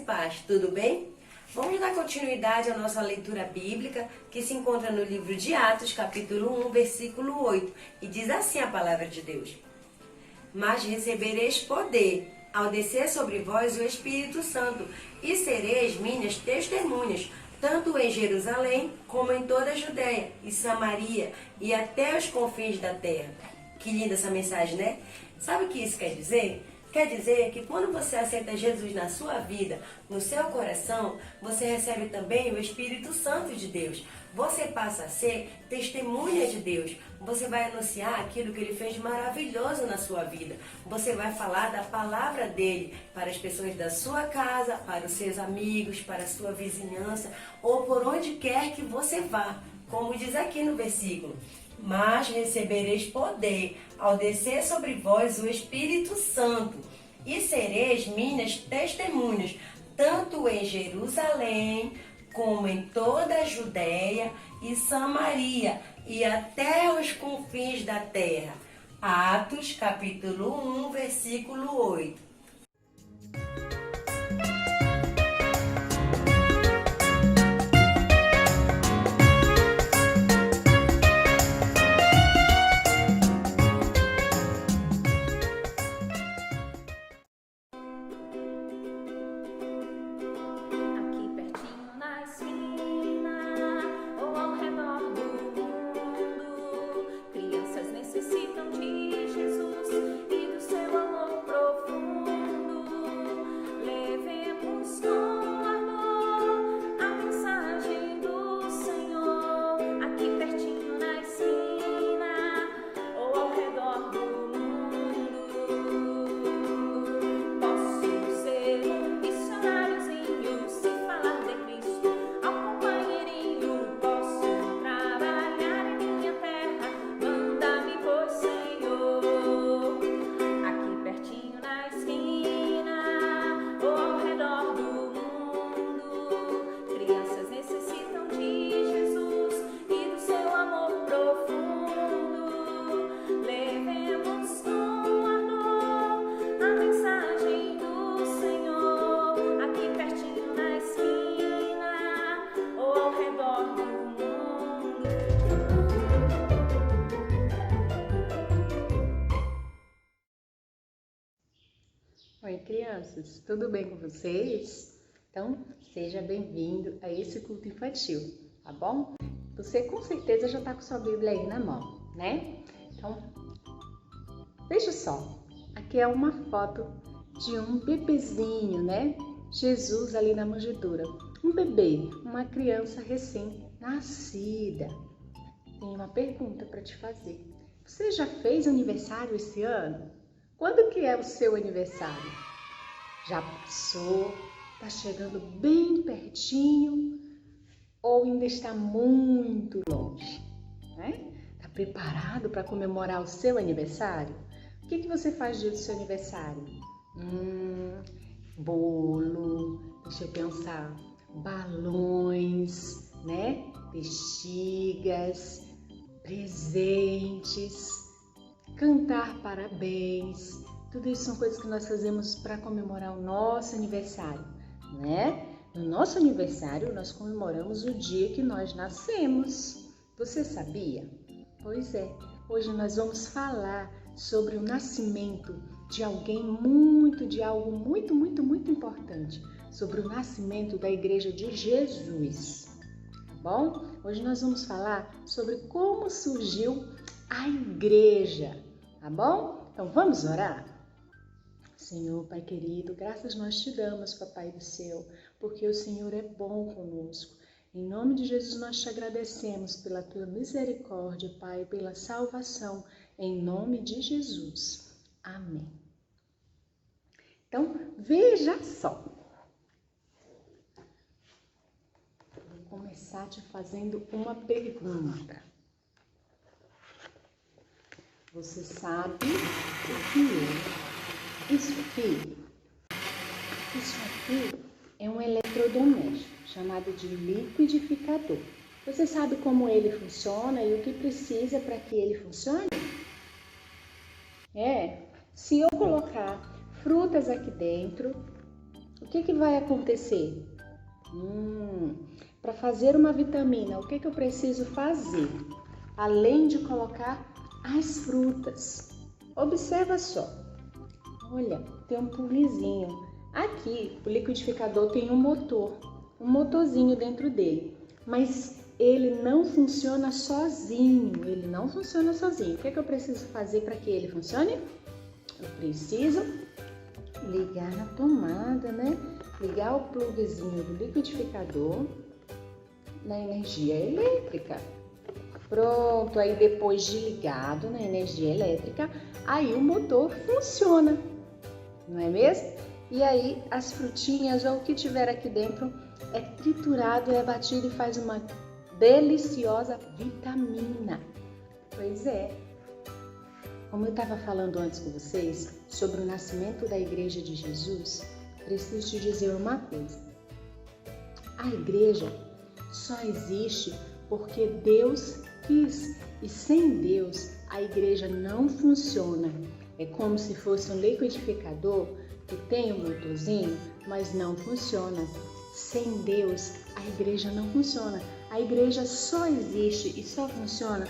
e paz, tudo bem? Vamos dar continuidade à nossa leitura bíblica, que se encontra no livro de Atos, capítulo 1, versículo 8, e diz assim a palavra de Deus: Mas recebereis poder, ao descer sobre vós o Espírito Santo, e sereis minhas testemunhas, tanto em Jerusalém, como em toda a Judéia e Samaria, e até os confins da terra. Que linda essa mensagem, né? Sabe o que isso quer dizer? Quer dizer que quando você aceita Jesus na sua vida, no seu coração, você recebe também o Espírito Santo de Deus. Você passa a ser testemunha de Deus. Você vai anunciar aquilo que Ele fez de maravilhoso na sua vida. Você vai falar da palavra dEle para as pessoas da sua casa, para os seus amigos, para a sua vizinhança, ou por onde quer que você vá. Como diz aqui no versículo: Mas recebereis poder ao descer sobre vós o Espírito Santo, e sereis minhas testemunhas, tanto em Jerusalém, como em toda a Judéia e Samaria, e até os confins da terra. Atos, capítulo 1, versículo 8. Oi, crianças, tudo bem com vocês? Então, seja bem-vindo a esse culto infantil, tá bom? Você com certeza já está com sua Bíblia aí na mão, né? Então, veja só, aqui é uma foto de um bebezinho, né? Jesus ali na manjedoura. Um bebê, uma criança recém-nascida. Tenho uma pergunta para te fazer. Você já fez aniversário esse ano? Quando que é o seu aniversário? Já passou? Está chegando bem pertinho? Ou ainda está muito longe? Está preparado para comemorar o seu aniversário? O que você faz no dia do seu aniversário? Bolo, deixa eu pensar, balões, né? Bexigas, presentes, cantar parabéns, tudo isso são coisas que nós fazemos para comemorar o nosso aniversário, né? No nosso aniversário, nós comemoramos o dia que nós nascemos. Você sabia? Pois é, hoje nós vamos falar sobre o nascimento de alguém de algo muito importante, sobre o nascimento da Igreja de Jesus, tá bom? Hoje nós vamos falar sobre como surgiu a igreja, tá bom? Então vamos orar? Senhor, Pai querido, graças nós te damos, Papai do céu, porque o Senhor é bom conosco. Em nome de Jesus nós te agradecemos pela tua misericórdia, Pai, pela salvação, em nome de Jesus. Amém. Então, veja só. Vou começar te fazendo uma pergunta. Você sabe o que é isso aqui? Isso aqui é um eletrodoméstico chamado de liquidificador. Você sabe como ele funciona e o que precisa para que ele funcione? Se eu colocar frutas aqui dentro, o que vai acontecer? Para fazer uma vitamina, o que eu preciso fazer? Além de colocar as frutas. Observa só. Olha, tem um pulizinho. Aqui, o liquidificador tem um motorzinho dentro dele. Mas ele não funciona sozinho. O que eu preciso fazer para que ele funcione? Eu preciso ligar na tomada, né? Ligar o pluguezinho do liquidificador na energia elétrica. Pronto, aí depois de ligado na energia elétrica, aí o motor funciona, não é mesmo? E aí as frutinhas ou o que tiver aqui dentro é triturado, é batido e faz uma deliciosa vitamina. Pois é. Como eu estava falando antes com vocês sobre o nascimento da Igreja de Jesus, preciso te dizer uma coisa. A igreja só existe porque Deus quis, e sem Deus a igreja não funciona. É como se fosse um liquidificador que tem um motorzinho, mas não funciona. Sem Deus a igreja não funciona. A igreja só existe e só funciona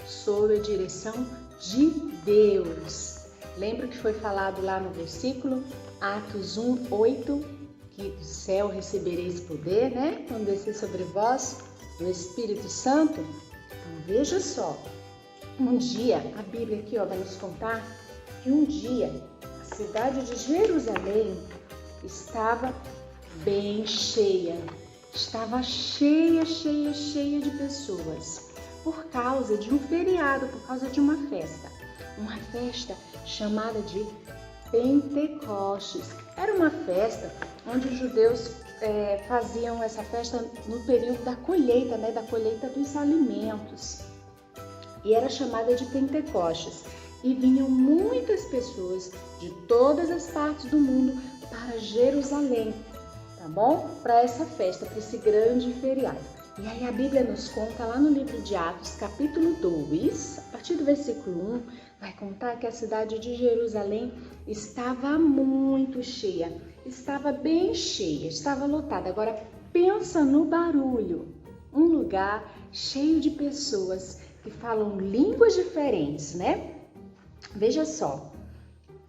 sob a direção de Deus. Lembra que foi falado lá no versículo Atos 1:8, que do céu recebereis poder, né? Quando descer sobre vós o Espírito Santo. Então veja só, um dia, a Bíblia aqui vai nos contar que um dia a cidade de Jerusalém estava bem cheia. Estava cheia de pessoas. Por causa de um feriado, por causa de uma festa chamada de Pentecostes. Era uma festa onde os judeus faziam essa festa no período da colheita, né, da colheita dos alimentos. E era chamada de Pentecostes. E vinham muitas pessoas de todas as partes do mundo para Jerusalém, tá bom? Para essa festa, para esse grande feriado. E aí a Bíblia nos conta lá no livro de Atos, capítulo 2, a partir do versículo 1, vai contar que a cidade de Jerusalém estava muito cheia, estava bem cheia, estava lotada. Agora pensa no barulho, um lugar cheio de pessoas que falam línguas diferentes, né? Veja só,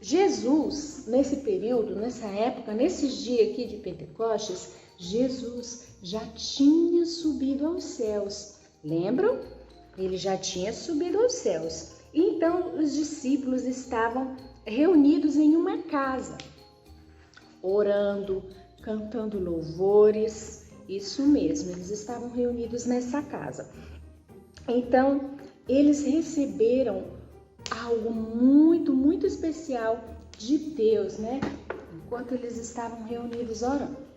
Jesus, nesse período, nessa época, nesses dias aqui de Pentecostes, Jesus já tinha subido aos céus. Lembram? Ele já tinha subido aos céus. Então, os discípulos estavam reunidos em uma casa, orando, cantando louvores. Isso mesmo, eles estavam reunidos nessa casa. Então, eles receberam algo muito especial de Deus, né? Enquanto eles estavam reunidos orando.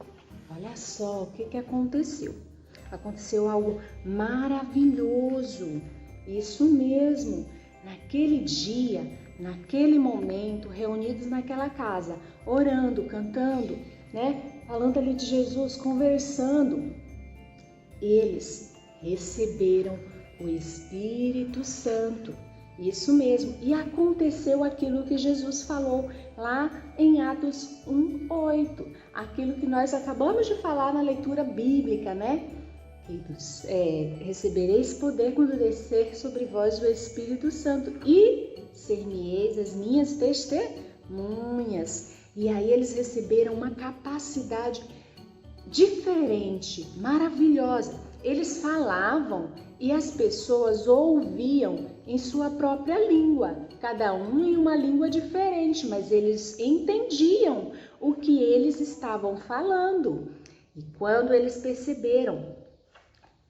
Olha só o que aconteceu. Aconteceu algo maravilhoso. Isso mesmo. Naquele dia, naquele momento, reunidos naquela casa, orando, cantando, né? Falando ali de Jesus, conversando, eles receberam o Espírito Santo. Isso mesmo. E aconteceu aquilo que Jesus falou lá em Atos 1:8. Aquilo que nós acabamos de falar na leitura bíblica, né? Recebereis poder quando descer sobre vós o Espírito Santo e ser-me-eis as minhas testemunhas. E aí eles receberam uma capacidade diferente, maravilhosa. Eles falavam e as pessoas ouviam em sua própria língua, cada um em uma língua diferente, mas eles entendiam o que eles estavam falando. E quando eles perceberam,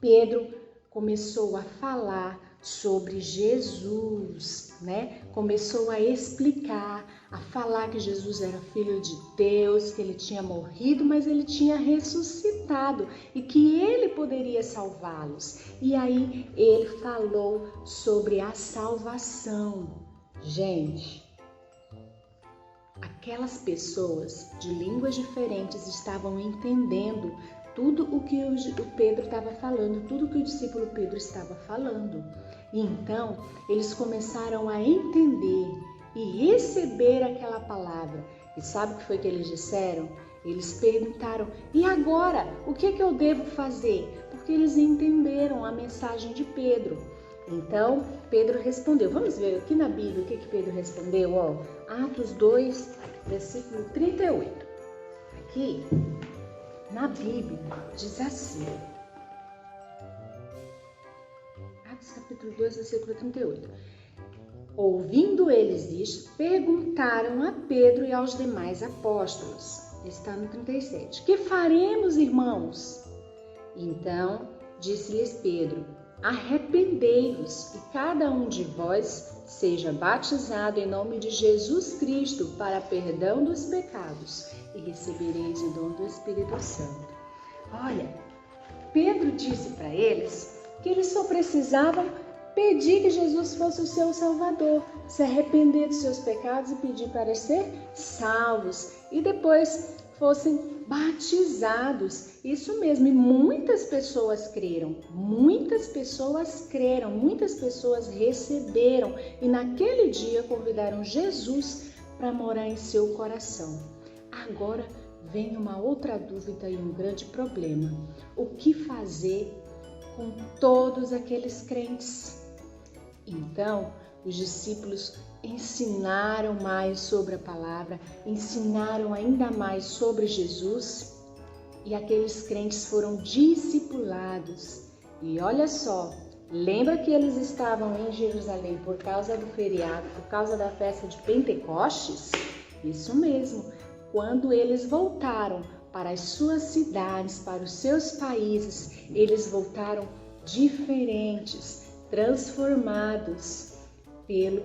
Pedro começou a falar sobre Jesus, né? Começou a explicar, a falar que Jesus era filho de Deus, que ele tinha morrido, mas ele tinha ressuscitado e que ele poderia salvá-los. E aí ele falou sobre a salvação. Gente, aquelas pessoas de línguas diferentes estavam entendendo tudo o que o Pedro estava falando, tudo que o discípulo Pedro estava falando. E então, eles começaram a entender e receber aquela palavra. E sabe o que foi que eles disseram? Eles perguntaram: e agora? O que é que eu devo fazer? Porque eles entenderam a mensagem de Pedro. Então, Pedro respondeu. Vamos ver aqui na Bíblia o que Pedro respondeu. Atos 2, versículo 38. Aqui, na Bíblia, diz assim. Atos capítulo 2, versículo 38. Ouvindo eles isto, perguntaram a Pedro e aos demais apóstolos. Está no 37. Que faremos, irmãos? Então, disse-lhes Pedro: arrependei-vos e cada um de vós seja batizado em nome de Jesus Cristo para perdão dos pecados e recebereis o dom do Espírito Santo. Olha, Pedro disse para eles que eles só precisavam pedir que Jesus fosse o seu Salvador, se arrepender dos seus pecados e pedir para ser salvos e depois fossem batizados. Isso mesmo, e muitas pessoas creram, muitas pessoas receberam e naquele dia convidaram Jesus para morar em seu coração. Agora vem uma outra dúvida e um grande problema. O que fazer com todos aqueles crentes? Então, os discípulos ensinaram mais sobre a palavra, ensinaram ainda mais sobre Jesus e aqueles crentes foram discipulados. E olha só, lembra que eles estavam em Jerusalém por causa do feriado, por causa da festa de Pentecostes? Isso mesmo, quando eles voltaram para as suas cidades, para os seus países, eles voltaram diferentes, transformados pelo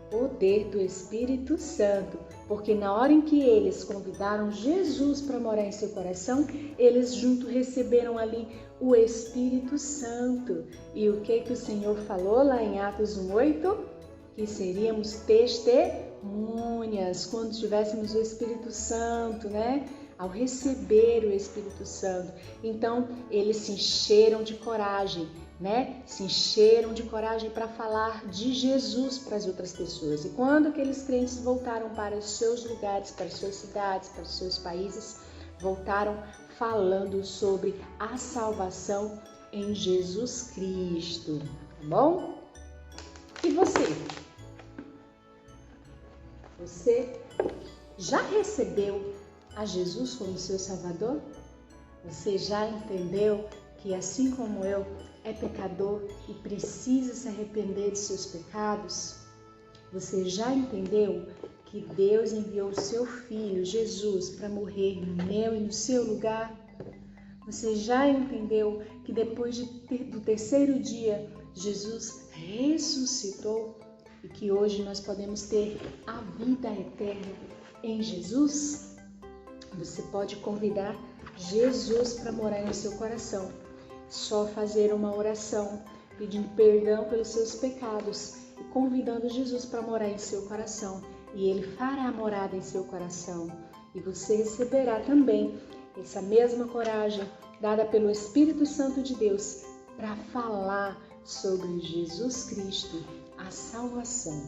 poder do Espírito Santo, porque na hora em que eles convidaram Jesus para morar em seu coração, eles juntos receberam ali o Espírito Santo. E o que o Senhor falou lá em Atos 1:8? Que seríamos testemunhas quando tivéssemos o Espírito Santo, né? Ao receber o Espírito Santo. Então, eles se encheram de coragem, né? Se encheram de coragem para falar de Jesus para as outras pessoas. E quando aqueles crentes voltaram para os seus lugares, para as suas cidades, para os seus países, voltaram falando sobre a salvação em Jesus Cristo. Tá bom? E você? Você já recebeu a Jesus como seu Salvador? Você já entendeu que assim como eu é pecador e precisa se arrepender de seus pecados? Você já entendeu que Deus enviou o seu Filho, Jesus, para morrer no meu e no seu lugar? Você já entendeu que depois do terceiro dia, Jesus ressuscitou e que hoje nós podemos ter a vida eterna em Jesus? Você pode convidar Jesus para morar no seu coração. Só fazer uma oração, pedindo perdão pelos seus pecados e convidando Jesus para morar em seu coração. E Ele fará morada em seu coração. E você receberá também essa mesma coragem dada pelo Espírito Santo de Deus para falar sobre Jesus Cristo, a salvação.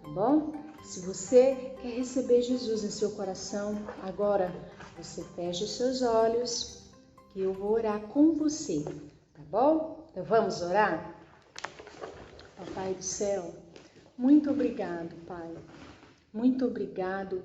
Tá bom? Se você quer receber Jesus em seu coração, agora você fecha os seus olhos que eu vou orar com você, tá bom? Então vamos orar? Papai do céu, muito obrigado, Pai. Muito obrigado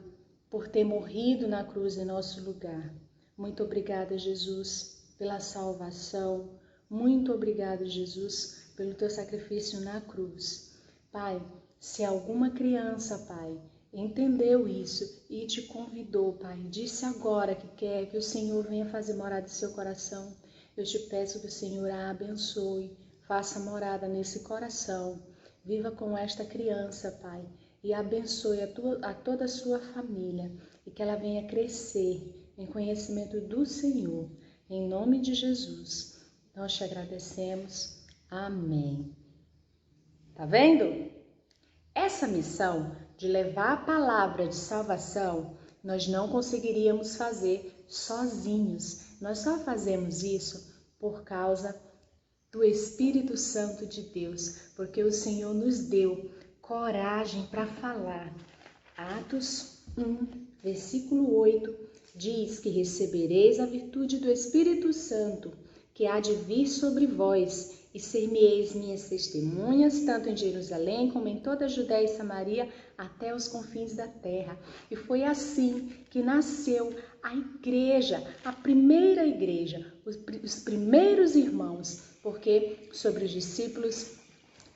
por ter morrido na cruz em nosso lugar. Muito obrigada, Jesus, pela salvação. Muito obrigada, Jesus, pelo teu sacrifício na cruz. Pai, se alguma criança, Pai, entendeu isso e te convidou, Pai, disse agora que quer que o Senhor venha fazer morada em seu coração, eu te peço que o Senhor a abençoe, faça morada nesse coração, viva com esta criança, Pai, e abençoe a toda a sua família e que ela venha crescer em conhecimento do Senhor, em nome de Jesus. Nós te agradecemos. Amém. Tá vendo? Essa missão de levar a palavra de salvação, nós não conseguiríamos fazer sozinhos. Nós só fazemos isso por causa do Espírito Santo de Deus, porque o Senhor nos deu coragem para falar. Atos 1, versículo 8, diz que recebereis a virtude do Espírito Santo, que há de vir sobre vós, e ser-me-eis minhas testemunhas, tanto em Jerusalém como em toda a Judéia e Samaria, até os confins da terra. E foi assim que nasceu a igreja, a primeira igreja, os primeiros irmãos, porque sobre os discípulos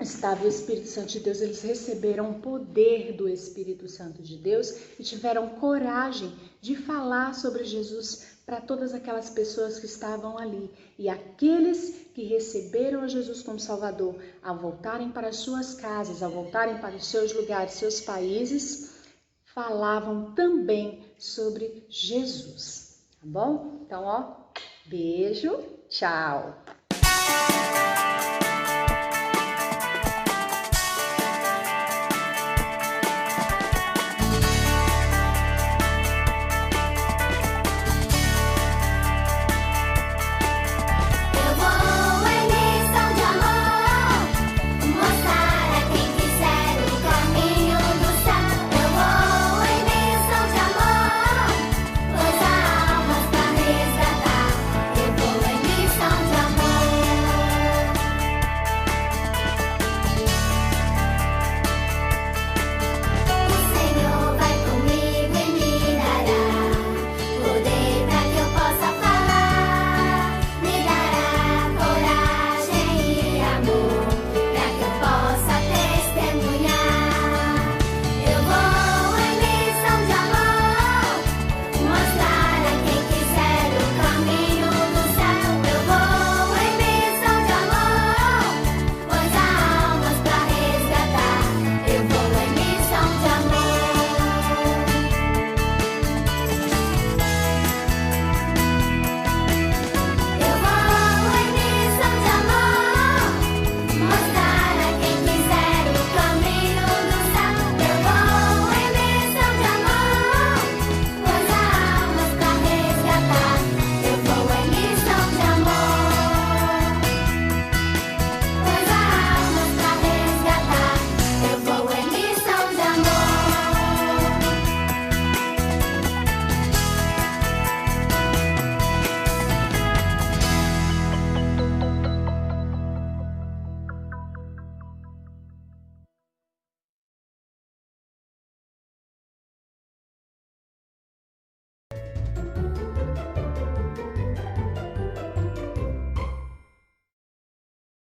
estava o Espírito Santo de Deus. Eles receberam o poder do Espírito Santo de Deus e tiveram coragem de falar sobre Jesus para todas aquelas pessoas que estavam ali. E aqueles que receberam a Jesus como Salvador, ao voltarem para as suas casas, ao voltarem para os seus lugares, seus países, falavam também sobre Jesus. Tá bom? Então, beijo, tchau!